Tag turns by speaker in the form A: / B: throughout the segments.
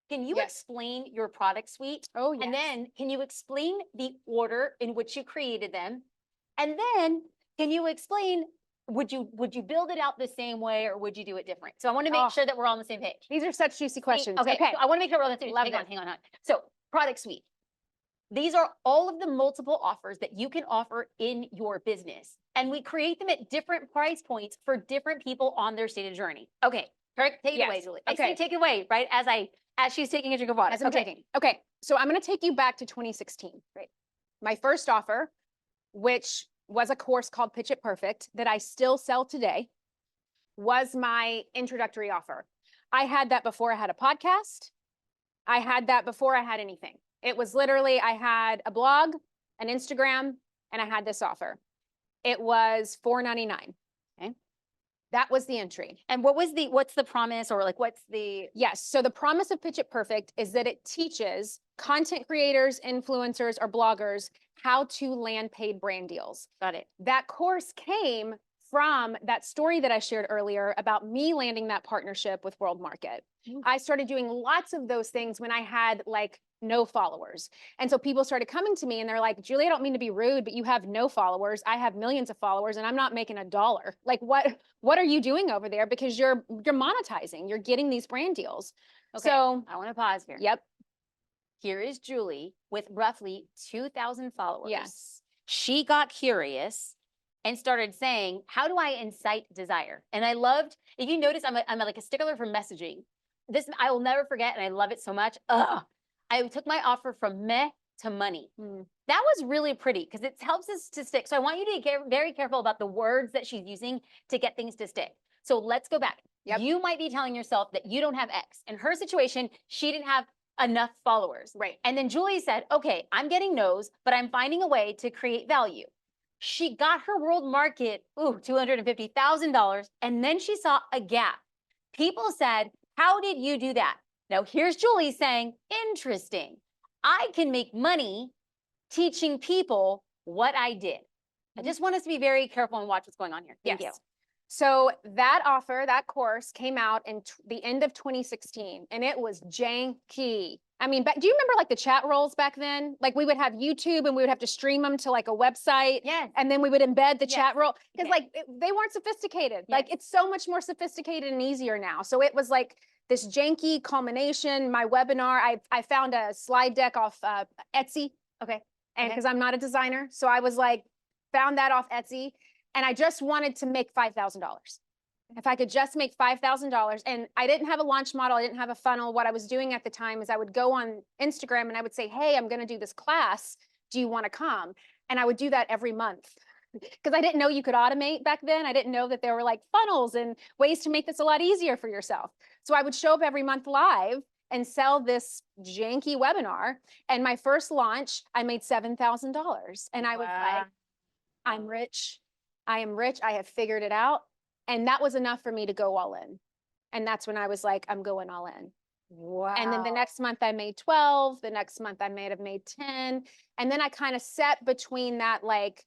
A: Can you
B: Yes.
A: explain your product suite?
B: Oh, yes.
A: And then can you explain the order in which you created them? And then can you explain, would you build it out the same way or would you do it different? So I want to make
B: Oh,
A: sure that we're all on the same page.
B: these are such juicy questions.
A: Okay,
B: Okay.
A: so I want to make sure we're on the same page.
B: Love
A: Hang on,
B: this.
A: hang on. So product suite. These are all of the multiple offers that you can offer in your business. And we create them at different price points for different people on their stated journey. Okay, take it away,
B: Yes.
A: Julie. I
B: Okay.
A: say take it away, right? As she's taking a drink of water.
B: As I'm taking. Okay. So I'm going to take you back to 2016.
A: Great.
B: My first offer, which was a course called Pitch It Perfect that I still sell today, was my introductory offer. I had that before I had a podcast. I had that before I had anything. It was literally, I had a blog, an Instagram, and I had this offer. It was $4.99. Okay. That was the entry.
A: And what's the promise, or like what's the?
B: Yes. So the promise of Pitch It Perfect is that it teaches content creators, influencers, or bloggers how to land paid brand deals.
A: Got it.
B: That course came from that story that I shared earlier about me landing that partnership with World Market. I started doing lots of those things when I had like no followers. And so people started coming to me and they're like, Julie, I don't mean to be rude, but you have no followers. I have millions of followers and I'm not making $1. Like what are you doing over there? Because you're monetizing, you're getting these brand deals.
A: Okay.
B: So
A: I want to pause here.
B: Yep.
A: Here is Julie with roughly 2,000 followers.
B: Yes.
A: She got curious and started saying, how do I incite desire? And I loved, if you notice, I'm like a stickler for messaging. This I will never forget, and I love it so much. I took my offer from meh to money. That was really pretty because it helps us to stick. So I want you to get very careful about the words that she's using to get things to stick. So let's go back.
B: Yep.
A: You might be telling yourself that you don't have X. In her situation, she didn't have enough followers.
B: Right.
A: And then Julie said, okay, I'm getting no's, but I'm finding a way to create value. She got her World Market, $250,000, and then she saw a gap. People said, how did you do that? Now here's Julie saying, interesting. I can make money teaching people what I did. I just want us to be very careful and watch what's going on here. Thank you.
B: So that offer, that course came out in the end of 2016 and it was janky. I mean, do you remember like the chat roles back then? Like we would have YouTube and we would have to stream them to like a website.
A: Yes.
B: And then we would embed the
A: Yes.
B: chat role because
A: Yes.
B: like they weren't sophisticated.
A: Yes.
B: Like it's so much more sophisticated and easier now. So it was like this janky culmination. My webinar, I found a slide deck off Etsy.
A: Okay.
B: And because I'm not a designer. So I was like, found that off Etsy. And I just wanted to make $5,000. If I could just make $5,000, and I didn't have a launch model, I didn't have a funnel. What I was doing at the time is I would go on Instagram and I would say, hey, I'm going to do this class. Do you want to come? And I would do that every month because I didn't know you could automate back then. I didn't know that there were like funnels and ways to make this a lot easier for yourself. So I would show up every month live and sell this janky webinar. And my first launch, I made $7,000. And I was like, I'm rich. I am rich. I have figured it out. And that was enough for me to go all in. And that's when I was like, I'm going all in.
A: Wow.
B: And then the next month I made 12. The next month I may have made 10. And then I kind of set between that like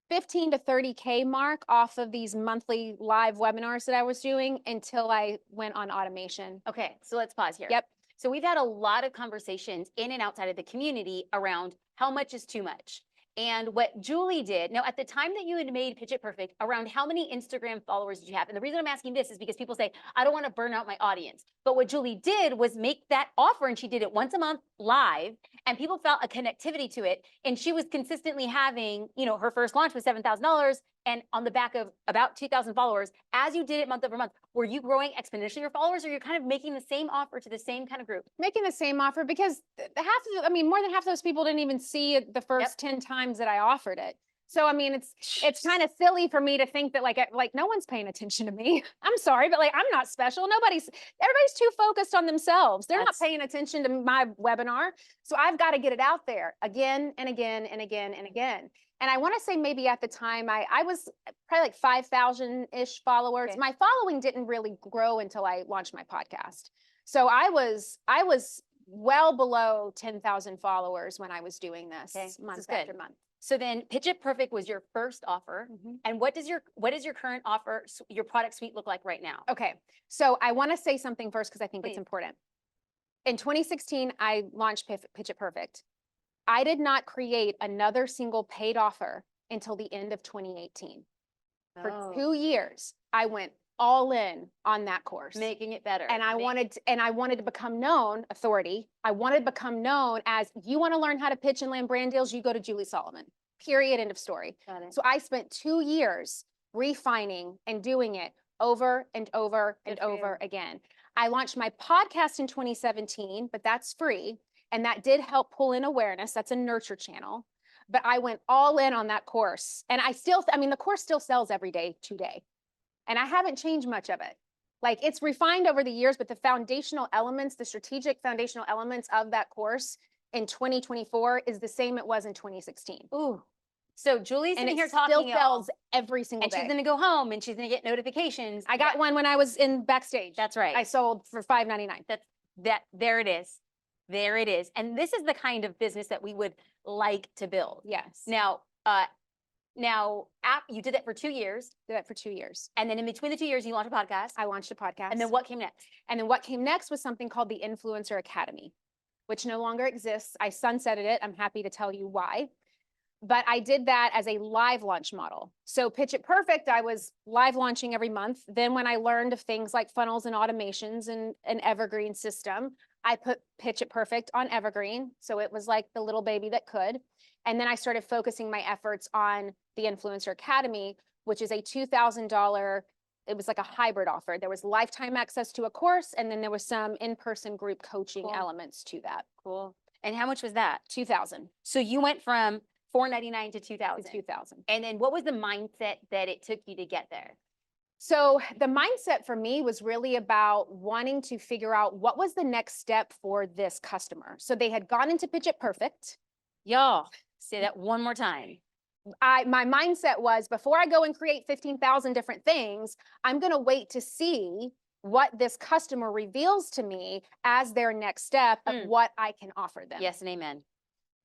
B: 15 to 30K mark off of these monthly live webinars that I was doing until I went on automation.
A: Okay, so let's pause here.
B: Yep.
A: So we've had a lot of conversations in and outside of the community around how much is too much. And what Julie did, now at the time that you had made Pitch It Perfect, around how many Instagram followers did you have? And the reason I'm asking this is because people say, I don't want to burn out my audience. But what Julie did was make that offer, and she did it once a month live, and people felt a connectivity to it. And she was consistently having, her first launch was $7,000, and on the back of about 2,000 followers. As you did it month over month, were you growing exponentially your followers, or you're kind of making the same offer to the same kind of group?
B: Making the same offer because more than half of those people didn't even see it the first 10 times that I offered it. So, I mean, it's kind of silly for me to think that like no one's paying attention to me. I'm sorry, but like, I'm not special. Everybody's too focused on themselves. They're not paying attention to my webinar. So I've got to get it out there again and again and again and again. And I want to say maybe at the time I was probably like 5,000-ish followers. Okay. My following didn't really grow until I launched my podcast. So I was well below 10,000 followers when I was doing this month after month.
A: So then Pitch It Perfect was your first offer. And what does your current offer, your product suite look like right now?
B: Okay. So I want to say something first because I think it's important. In 2016, I launched Pitch It Perfect. I did not create another single paid offer until the end of 2018. For
A: Oh.
B: 2 years, I went all in on that course.
A: Making it better.
B: And I wanted to become known, authority. I wanted to become known as, you want to learn how to pitch and land brand deals, you go to Julie Solomon. Period, end of story.
A: Got it.
B: So I spent 2 years refining and doing it over and over and over again. I launched my podcast in 2017, but that's free. And that did help pull in awareness. That's a nurture channel. But I went all in on that course. And the course still sells every day today. And I haven't changed much of it. Like, it's refined over the years, but the foundational elements, the strategic foundational elements of that course in 2024 is the same it was in 2016.
A: Ooh. So Julie's
B: And
A: sitting
B: it
A: here talking,
B: still sells every single
A: and
B: day.
A: she's going to go home and she's going to get notifications.
B: I got one when I was in backstage.
A: That's right.
B: I sold for $5.99.
A: There it is. There it is. And this is the kind of business that we would like to build.
B: Yes.
A: Now, you did that for 2 years.
B: Did that for 2 years.
A: And then in between the 2 years, you launched a podcast.
B: I launched a podcast.
A: And then what came next?
B: And then what came next was something called the Influencer Academy, which no longer exists. I sunsetted it. I'm happy to tell you why. But I did that as a live launch model. So Pitch It Perfect, I was live launching every month. Then when I learned of things like funnels and automations and an evergreen system, I put Pitch It Perfect on evergreen. So it was like the little baby that could. And then I started focusing my efforts on the Influencer Academy, which is a $2,000, it was like a hybrid offer. There was lifetime access to a course, and then there was some in-person group coaching elements to that.
A: Cool. And how much was that?
B: $2,000.
A: So you went from $499 to $2,000.
B: $2,000.
A: And then what was the mindset that it took you to get there?
B: So the mindset for me was really about wanting to figure out what was the next step for this customer. So they had gone into Pitch It Perfect.
A: Y'all, say that one more time.
B: My mindset was, before I go and create 15,000 different things, I'm going to wait to see what this customer reveals to me as their next step of what I can offer them.
A: Yes and amen.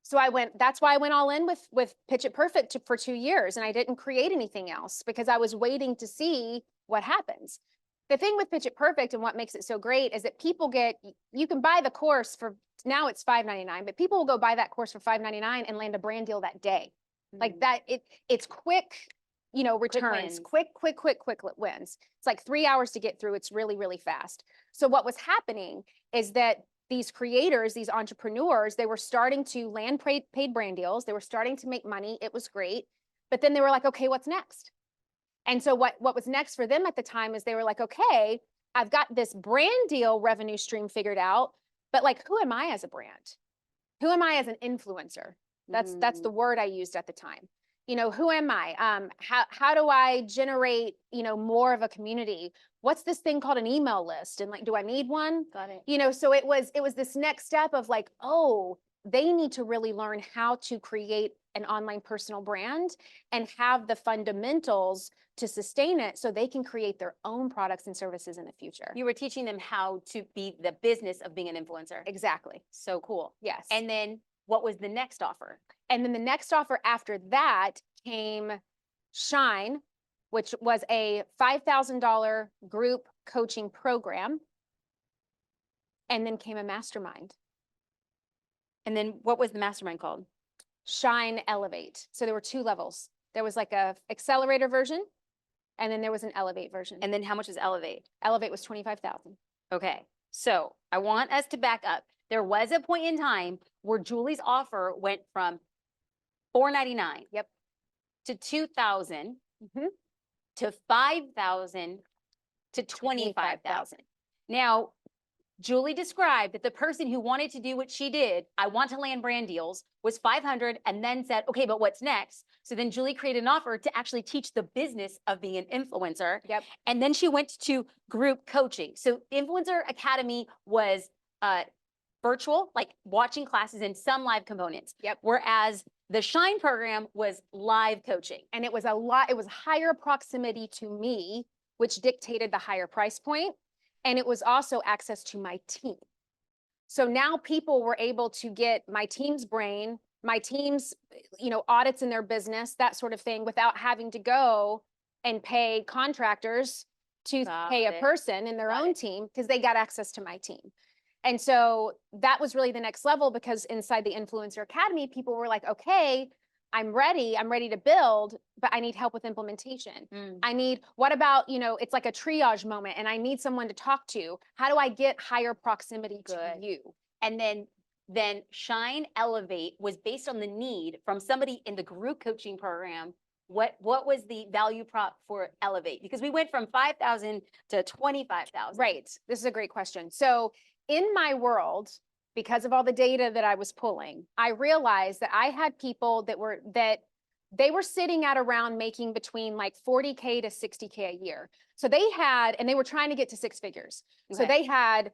B: So that's why I went all in with Pitch It Perfect for 2 years, and I didn't create anything else because I was waiting to see what happens. The thing with Pitch It Perfect and what makes it so great is that you can buy the course for, now it's $5.99, but people will go buy that course for $5.99 and land a brand deal that day. Like that, it's quick, returns, quick wins. It's like 3 hours to get through. It's really, really fast. So what was happening is that these creators, these entrepreneurs, they were starting to land paid brand deals. They were starting to make money. It was great. But then they were like, okay, what's next? And so what was next for them at the time is they were like, okay, I've got this brand deal revenue stream figured out, but like, who am I as a brand? Who am I as an influencer? That's the word I used at the time. Who am I? How do I generate, more of a community? What's this thing called an email list? And like, do I need one?
A: Got it.
B: So it was this next step of like, oh, they need to really learn how to create an online personal brand and have the fundamentals to sustain it so they can create their own products and services in the future.
A: You were teaching them how to be the business of being an influencer.
B: Exactly.
A: So cool.
B: Yes.
A: And then what was the next offer?
B: And then the next offer after that came Shine, which was a $5,000 group coaching program. And then came a mastermind.
A: And then what was the mastermind called?
B: Shine Elevate. So there were 2 levels. There was like a accelerator version, and then there was an Elevate version.
A: And then how much is Elevate?
B: Elevate was $25,000.
A: Okay. So I want us to back up. There was a point in time where Julie's offer went from $499 to $2,000 to $5,000 to $25,000. Now, Julie described that the person who wanted to do what she did, I want to land brand deals, was $500 and then said, okay, but what's next? So then Julie created an offer to actually teach the business of being an influencer.
B: Yep.
A: And then she went to group coaching. So Influencer Academy was virtual, like watching classes and some live components.
B: Yep.
A: Whereas the Shine program was live coaching.
B: And it was higher proximity to me, which dictated the higher price point. And it was also access to my team. So now people were able to get my team's brain, my team's, audits in their business, that sort of thing, without having to go and pay contractors to pay a person in their own team, because they got access to my team. And so that was really the next level, because inside the Influencer Academy, people were like, okay, I'm ready to build, but I need help with implementation. What about, it's like a triage moment and I need someone to talk to. How do I get higher proximity to
A: Good.
B: you?
A: And then Shine Elevate was based on the need from somebody in the group coaching program. What was the value prop for Elevate? Because we went from 5,000 to 25,000.
B: Right. This is a great question. So in my world, because of all the data that I was pulling, I realized that I had people that they were sitting at around making between like 40K to 60K a year. So they were trying to get to six figures. So
A: Okay.
B: they had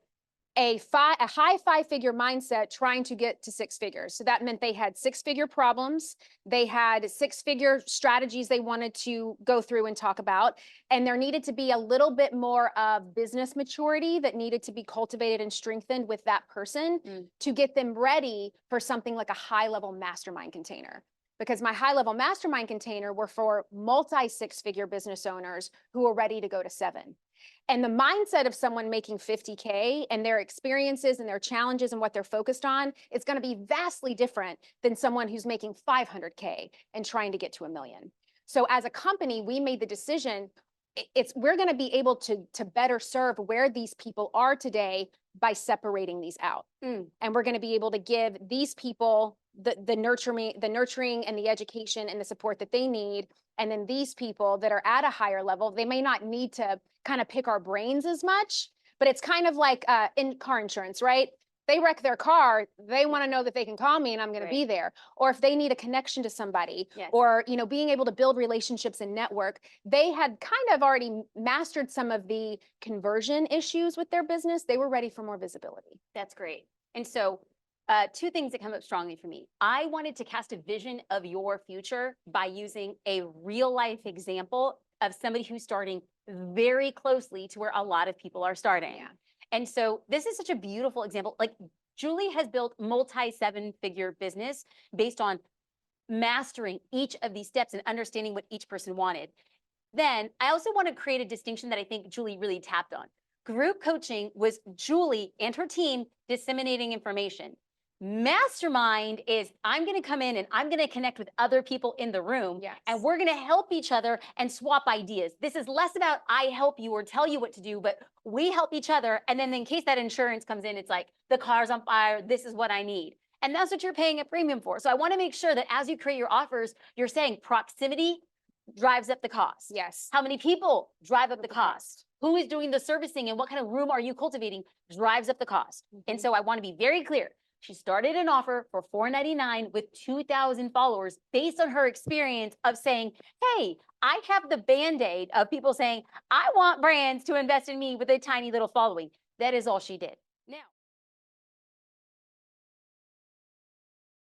B: a high five-figure mindset trying to get to six figures. So that meant they had six-figure problems. They had six-figure strategies they wanted to go through and talk about. And there needed to be a little bit more of business maturity that needed to be cultivated and strengthened with that person to get them ready for something like a high-level mastermind container. Because my high-level mastermind container were for multi-six-figure business owners who are ready to go to seven. And the mindset of someone making 50K and their experiences and their challenges and what they're focused on is going to be vastly different than someone who's making 500K and trying to get to 1 million. So as a company, we made the decision, we're going to be able to better serve where these people are today by separating these out. And we're going to be able to give these people the nurturing and the education and the support that they need. And then these people that are at a higher level, they may not need to kind of pick our brains as much, but it's kind of like in car insurance, right? They wreck their car, they want to know that they can call me and I'm going to be there. Or if they need a connection to somebody, or being able to build relationships and network, they had kind of already mastered some of the conversion issues with their business. They were ready for more visibility.
A: That's great. And so two things that come up strongly for me. I wanted to cast a vision of your future by using a real life example of somebody who's starting very closely to where a lot of people are starting.
B: Yeah.
A: And so this is such a beautiful example. Like Julie has built multi-7-figure business based on mastering each of these steps and understanding what each person wanted. Then I also want to create a distinction that I think Julie really tapped on. Group coaching was Julie and her team disseminating information. Mastermind is I'm going to come in and I'm going to connect with other people in the room, and we're going to help each other and swap ideas. This is less about I help you or tell you what to do, but we help each other. And then in case that insurance comes in, it's like the car's on fire. This is what I need. And that's what you're paying a premium for. So I want to make sure that as you create your offers, you're saying proximity drives up the cost.
B: Yes.
A: How many people drive up the cost? Who is doing the servicing and what kind of room are you cultivating drives up the cost. And so I want to be very clear. She started an offer for $499 with 2,000 followers based on her experience of saying, hey, I have the Band-Aid of people saying, I want brands to invest in me with a tiny little following. That is all she did. Now,